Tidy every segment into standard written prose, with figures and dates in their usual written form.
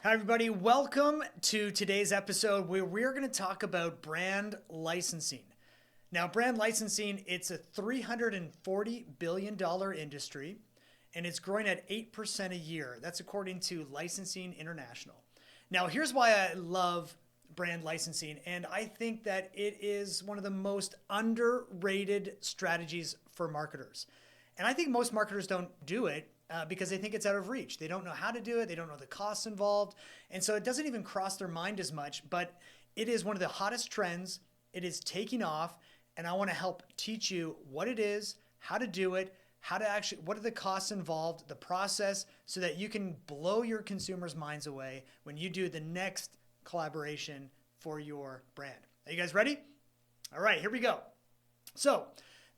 Hi, everybody. Welcome to today's episode where we're going to talk about brand licensing. Now, brand licensing, it's a $340 billion industry, and it's growing at 8% a year. That's according to Licensing International. Now, here's why I love brand licensing, and I think that it is one of the most underrated strategies for marketers. And I think most marketers don't do it because they think it's out of reach. They don't know how to do it. They don't know the costs involved. And so it doesn't even cross their mind as much, but it is one of the hottest trends. It is taking off. And I want to help teach you what it is, how to do it, what are the costs involved, the process, so that you can blow your consumers' minds away when you do the next collaboration for your brand. Are you guys ready? All right, here we go. So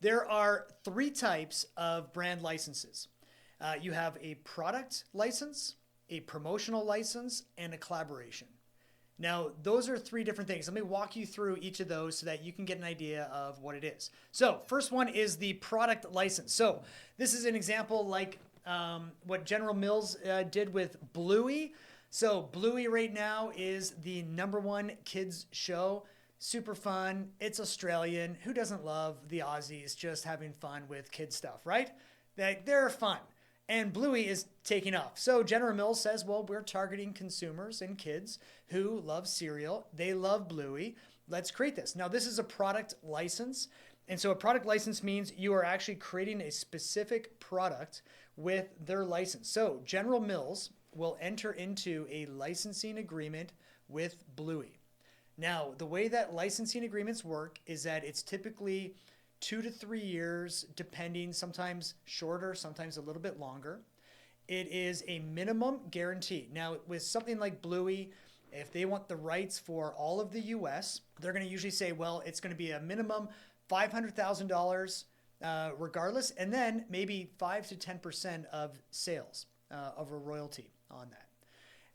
there are three types of brand licenses. You have a product license, a promotional license, and a collaboration. Now, those are three different things. Let me walk you through each of those so that you can get an idea of what it is. So first one is the product license. So this is an example like what General Mills did with Bluey. So Bluey right now is the #1 kids show. Super fun. It's Australian. Who doesn't love the Aussies just having fun with kid stuff, right? They're fun. And Bluey is taking off. So General Mills says, well, we're targeting consumers and kids who love cereal. They love Bluey. Let's create this. Now, this is a product license. And so a product license means you are actually creating a specific product with their license. So General Mills will enter into a licensing agreement with Bluey. Now, the way that licensing agreements work is that it's typically 2 to 3 years, depending, sometimes shorter, sometimes a little bit longer. It is a minimum guarantee. Now, with something like Bluey, if they want the rights for all of the US, they're going to usually say, well, it's going to be a minimum $500,000 regardless, and then maybe 5 to 10% of sales of a royalty on that.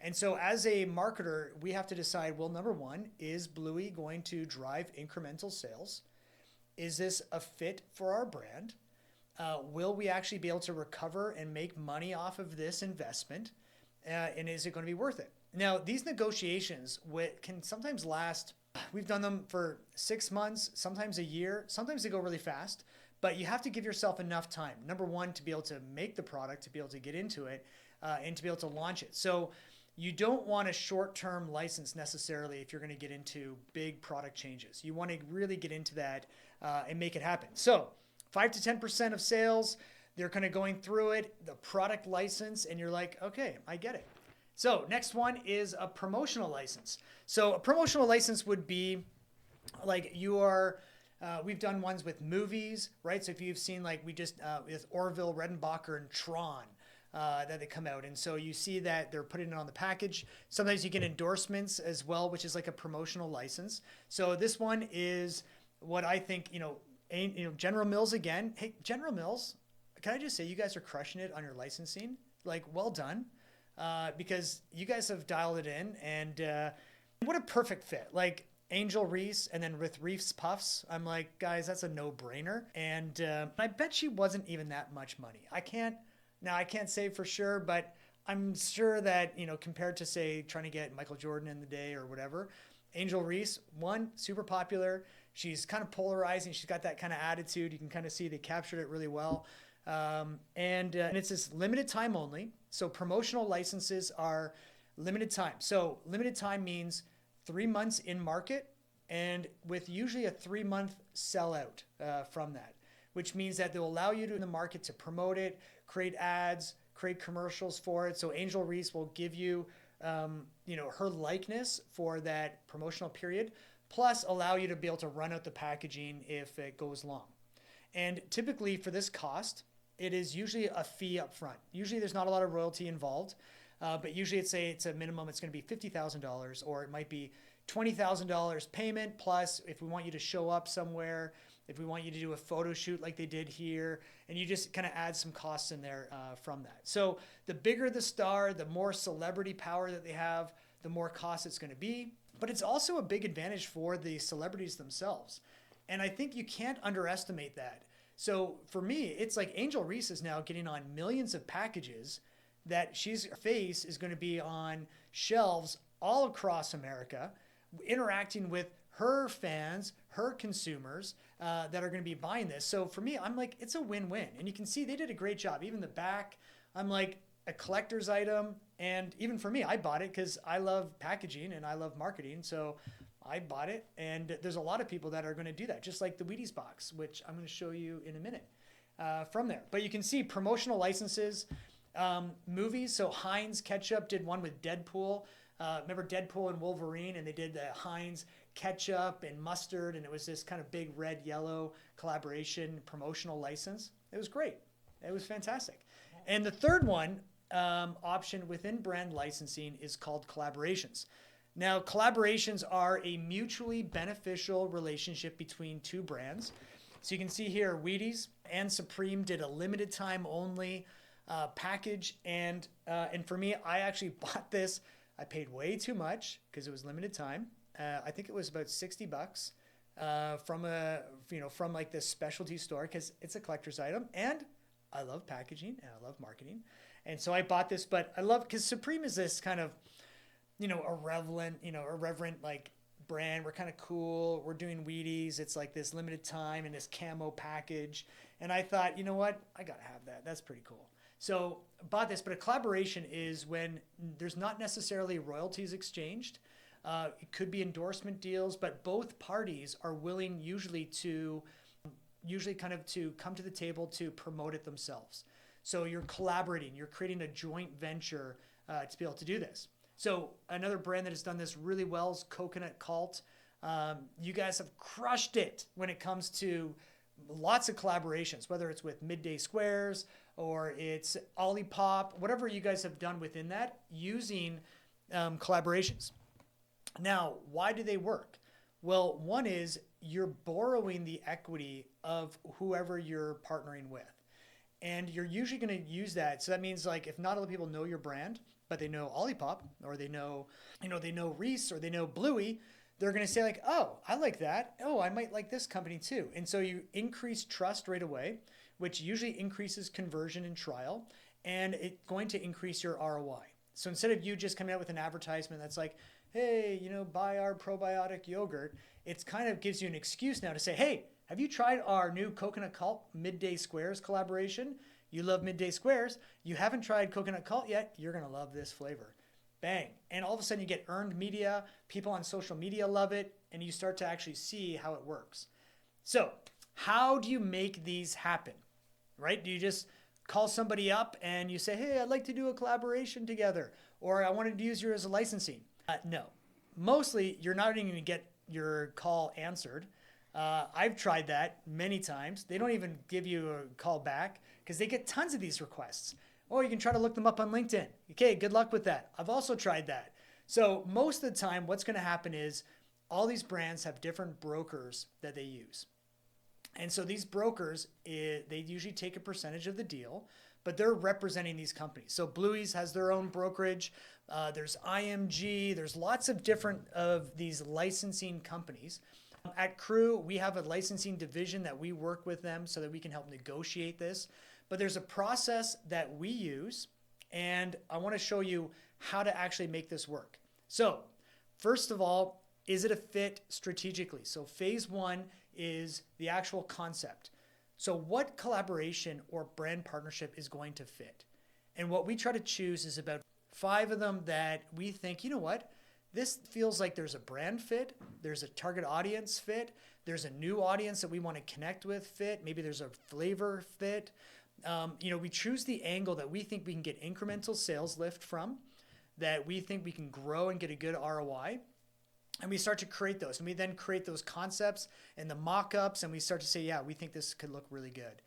And so as a marketer, we have to decide, well, number one, is Bluey going to drive incremental sales? Is this a fit for our brand? Will we actually be able to recover and make money off of this investment? And is it going to be worth it? Now, these negotiations can sometimes last, we've done them for 6 months, sometimes a year. Sometimes they go really fast, but you have to give yourself enough time. Number one, to be able to make the product, to be able to get into it, and to be able to launch it. So you don't want a short-term license necessarily if you're going to get into big product changes. You want to really get into that and make it happen. So 5 to 10% of sales, they're kind of going through it, the product license, and you're like, okay, I get it. So next one is a promotional license. So a promotional license would be like we've done ones with movies, right? So if you've seen like with Orville Redenbacher and Tron, that they come out. And so you see that they're putting it on the package. Sometimes you get endorsements as well, which is like a promotional license. So this one is what I think, General Mills again. Hey, General Mills, can I just say you guys are crushing it on your licensing? Like, well done. Because you guys have dialed it in, and what a perfect fit. Like Angel Reese, and then with Reese's Puffs, I'm like, guys, that's a no-brainer. And I bet she wasn't even that much money. I can't say for sure, but I'm sure that, compared to, say, trying to get Michael Jordan in the day or whatever, Angel Reese, one, super popular. She's kind of polarizing. She's got that kind of attitude. You can kind of see they captured it really well. And it's this limited time only. So promotional licenses are limited time. So limited time means 3 months in market, and with usually a 3-month sellout from that, which means that they'll allow you to in the market to promote it, create ads, create commercials for it. So Angel Reese will give you, her likeness for that promotional period, plus allow you to be able to run out the packaging if it goes long. And typically for this cost, it is usually a fee up front. Usually there's not a lot of royalty involved, but usually it's a minimum, it's going to be $50,000, or it might be $20,000 payment, plus if we want you to show up somewhere, if we want you to do a photo shoot like they did here, and you just kind of add some costs in there from that. So the bigger the star, the more celebrity power that they have, the more cost it's going to be. But it's also a big advantage for the celebrities themselves. And I think you can't underestimate that. So for me, it's like Angel Reese is now getting on millions of packages that her face is going to be on shelves all across America, interacting with her fans, her consumers that are going to be buying this. So for me, I'm like, it's a win-win. And you can see they did a great job. Even the back, I'm like, a collector's item. And even for me, I bought it because I love packaging and I love marketing. So I bought it. And there's a lot of people that are going to do that, just like the Wheaties box, which I'm going to show you in a minute from there. But you can see promotional licenses, movies. So Heinz Ketchup did one with Deadpool. Remember Deadpool and Wolverine, and they did the Heinz ketchup and mustard, and it was this kind of big red yellow collaboration promotional license. It was great. It was fantastic. And the third one option within brand licensing is called collaborations. Now, collaborations are a mutually beneficial relationship between two brands. So you can see here, Wheaties and Supreme did a limited time only package, and for me, I actually bought this. I paid way too much because it was limited time. I think it was about $60 from like this specialty store because it's a collector's item, and I love packaging and I love marketing, and so I bought this. But I love because Supreme is this kind of irreverent like brand. We're kind of cool. We're doing Wheaties. It's like this limited time in this camo package, and I thought, you know what, I gotta have that. That's pretty cool. So bought this, but a collaboration is when there's not necessarily royalties exchanged. It could be endorsement deals, but both parties are willing usually kind of to come to the table to promote it themselves. So you're collaborating, you're creating a joint venture to be able to do this. So another brand that has done this really well is Coconut Cult. You guys have crushed it when it comes to lots of collaborations, whether it's with Midday Squares or it's Olipop, whatever you guys have done within that, using collaborations. Now, why do they work? Well, one is you're borrowing the equity of whoever you're partnering with. And you're usually going to use that. So that means like if not all the people know your brand, but they know Olipop or they know Reese or they know Bluey, they're going to say like, oh, I like that. Oh, I might like this company too. And so you increase trust right away, which usually increases conversion and trial, and it's going to increase your ROI. So instead of you just coming out with an advertisement that's like, hey, buy our probiotic yogurt, it's kind of gives you an excuse now to say, hey, have you tried our new Coconut Cult Midday Squares collaboration? You love Midday Squares. You haven't tried Coconut Cult yet. You're going to love this flavor. Bang. And all of a sudden you get earned media. People on social media love it. And you start to actually see how it works. So how do you make these happen? Right? Do you just call somebody up and you say, hey, I'd like to do a collaboration together, or I wanted to use you as a licensing? No. Mostly, you're not even going to get your call answered. I've tried that many times. They don't even give you a call back because they get tons of these requests. Or you can try to look them up on LinkedIn. Okay, good luck with that. I've also tried that. So most of the time, what's going to happen is all these brands have different brokers that they use. And so these brokers, they usually take a percentage of the deal, but they're representing these companies. So Bluey's has their own brokerage. There's IMG. There's lots of different of these licensing companies. At Crew, we have a licensing division that we work with them so that we can help negotiate this. But there's a process that we use, and I want to show you how to actually make this work. So first of all, is it a fit strategically? So phase one is the actual concept. So what collaboration or brand partnership is going to fit? And what we try to choose is about 5 of them that we think, you know what? This feels like there's a brand fit, there's a target audience fit, there's a new audience that we want to connect with fit, maybe there's a flavor fit. We choose the angle that we think we can get incremental sales lift from, that we think we can grow and get a good ROI. And we start to create those. And we then create those concepts and the mock-ups, and we start to say, yeah, we think this could look really good.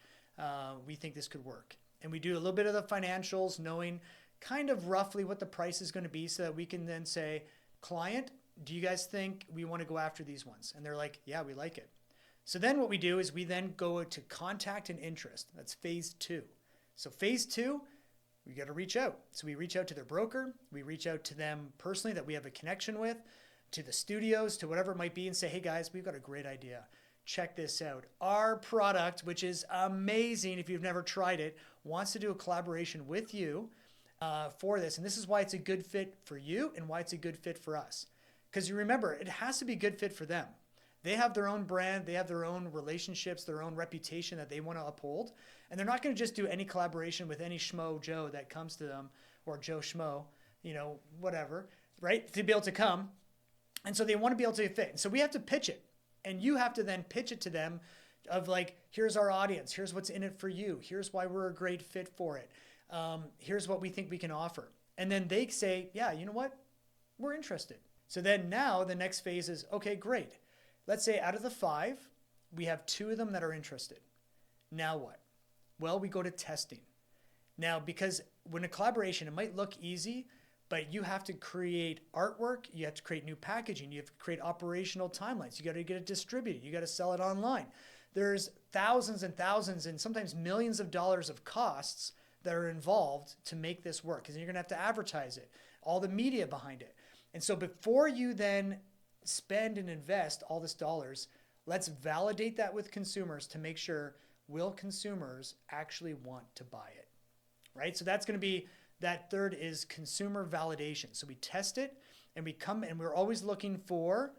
We think this could work. And we do a little bit of the financials, knowing kind of roughly what the price is going to be so that we can then say, client, do you guys think we want to go after these ones? And they're like, yeah, we like it. So then what we do is we then go to contact and interest. That's phase 2. So phase 2, we got to reach out. So we reach out to their broker. We reach out to them personally that we have a connection with, to the studios, to whatever it might be, and say, hey guys, we've got a great idea. Check this out. Our product, which is amazing if you've never tried it, wants to do a collaboration with you. for this. And this is why it's a good fit for you and why it's a good fit for us. Because you remember, it has to be a good fit for them. They have their own brand. They have their own relationships, their own reputation that they want to uphold. And they're not going to just do any collaboration with any Schmo Joe that comes to them, or Joe Schmo, whatever, right? To be able to come. And so they want to be able to fit. And so we have to pitch it. And you have to then pitch it to them of like, here's our audience. Here's what's in it for you. Here's why we're a great fit for it. Here's what we think we can offer. And then they say, yeah, you know what? We're interested. So then now the next phase is, okay, great. Let's say out of the 5, we have 2 of them that are interested. Now what? Well, we go to testing. Now, because when a collaboration, it might look easy, but you have to create artwork, you have to create new packaging, you have to create operational timelines, you got to get it distributed, you got to sell it online. There's thousands and thousands and sometimes millions of dollars of costs that are involved to make this work, because you're going to have to advertise it, all the media behind it. And so before you then spend and invest all this dollars, let's validate that with consumers to make sure, will consumers actually want to buy it, right? So that's going to be, that third is consumer validation. So we test it and we're always looking for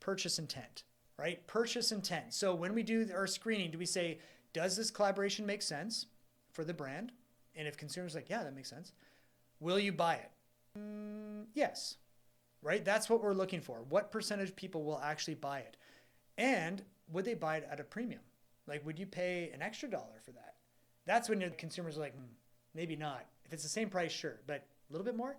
purchase intent, right? Purchase intent. So when we do our screening, do we say, does this collaboration make sense for the brand? And if consumers are like, yeah, that makes sense. Will you buy it? Yes, right? That's what we're looking for. What percentage of people will actually buy it? And would they buy it at a premium? Like, would you pay an extra dollar for that? That's when the consumers are like, maybe not. If it's the same price, sure, but a little bit more?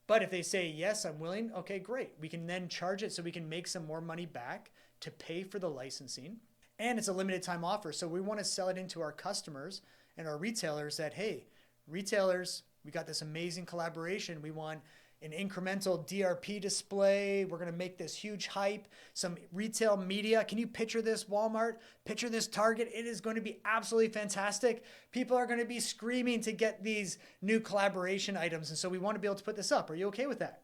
But if they say, yes, I'm willing, okay, great. We can then charge it so we can make some more money back to pay for the licensing. And it's a limited time offer. So we want to sell it into our customers and our retailers that, hey, retailers, we got this amazing collaboration. We want an incremental DRP display. We're going to make this huge hype, some retail media. Can you picture this, Walmart? Picture this, Target. It is going to be absolutely fantastic. People are going to be screaming to get these new collaboration items. And so we want to be able to put this up. Are you okay with that?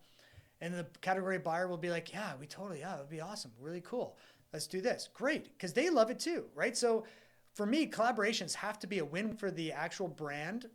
And the category buyer will be like, yeah, it would be awesome. Really cool. Let's do this. Great. Because they love it too, right? So for me, collaborations have to be a win for the actual brand.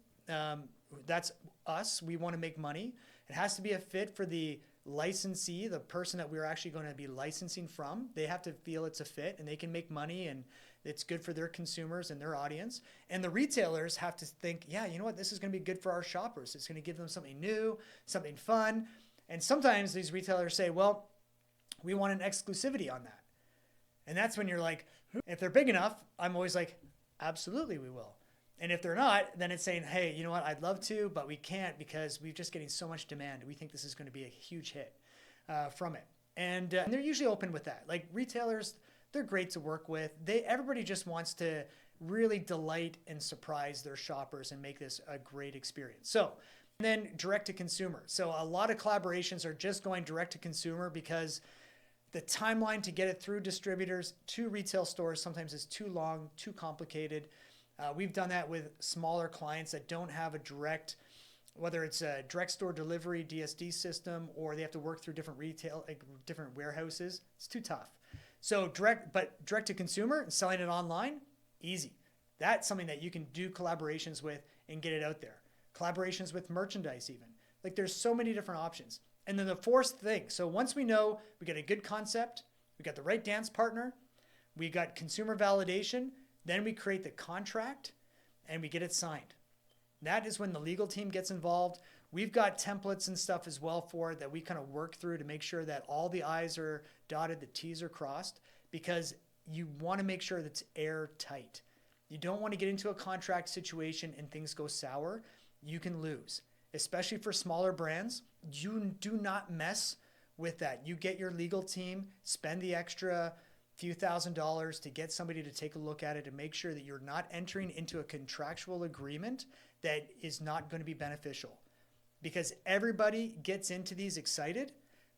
That's us. We want to make money. It has to be a fit for the licensee, the person that we're actually going to be licensing from. They have to feel it's a fit and they can make money and it's good for their consumers and their audience. And the retailers have to think, yeah, you know what? This is going to be good for our shoppers. It's going to give them something new, something fun. And sometimes these retailers say, well, we want an exclusivity on that. And that's when you're like, if they're big enough, I'm always like, absolutely, we will. And if they're not, then it's saying, hey, you know what? I'd love to, but we can't because we're just getting so much demand. We think this is going to be a huge hit from it. And they're usually open with that. Like retailers, they're great to work with. Everybody just wants to really delight and surprise their shoppers and make this a great experience. So then direct to consumer. So a lot of collaborations are just going direct to consumer because the timeline to get it through distributors to retail stores sometimes is too long, too complicated. We've done that with smaller clients that don't have a direct, whether it's a direct store delivery DSD system or they have to work through different retail, like different warehouses. It's too tough. So direct to consumer and selling it online, easy. That's something that you can do collaborations with and get it out there. Collaborations with merchandise even. Like there's so many different options. And then the fourth thing. So once we know we got a good concept, we got the right dance partner, we got consumer validation, then we create the contract and we get it signed. That is when the legal team gets involved. We've got templates and stuff as well for it that we kind of work through to make sure that all the I's are dotted, the T's are crossed, because you want to make sure that it's airtight. You don't want to get into a contract situation and things go sour. You can lose, especially for smaller brands. You do not mess with that. You get your legal team, spend the extra few $1,000s to get somebody to take a look at it and make sure that you're not entering into a contractual agreement that is not going to be beneficial. Because everybody gets into these excited,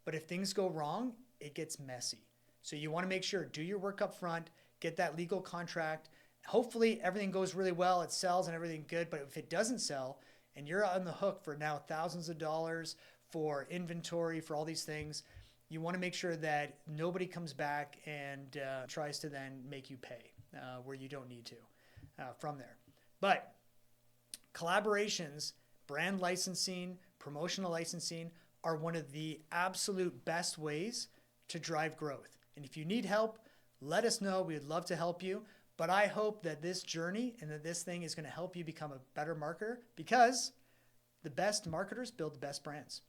but if things go wrong, it gets messy. So you want to make sure, do your work up front, get that legal contract. Hopefully everything goes really well, it sells and everything good, but if it doesn't sell and you're on the hook for now thousands of dollars for inventory, for all these things, you want to make sure that nobody comes back and tries to then make you pay where you don't need to from there. But collaborations brand licensing, promotional licensing are one of the absolute best ways to drive growth. And if you need help, let us know. We would love to help you. But I hope that this journey and that this thing is going to help you become a better marketer, because the best marketers build the best brands.